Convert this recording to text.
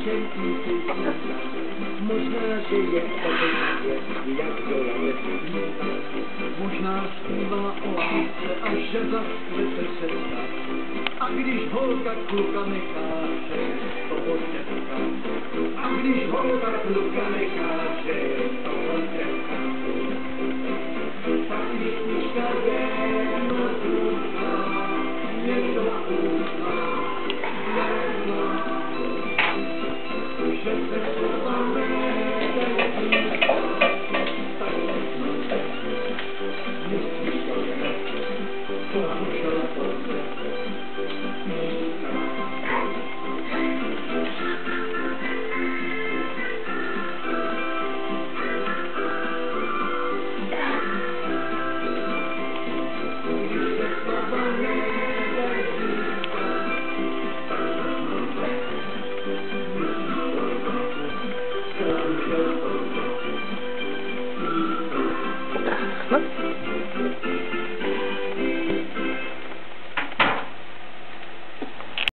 myšlenky si možná, že je obecně, jak dola lesníka. Možná zpívala o lásce a že zasvete srdce. A když holka kluka necháže, toho dětka. A když holka kluka necháže, toho dětka. Tak písnička jenom úzná, něco úzná, že se slova nedají, tak myslíš to, že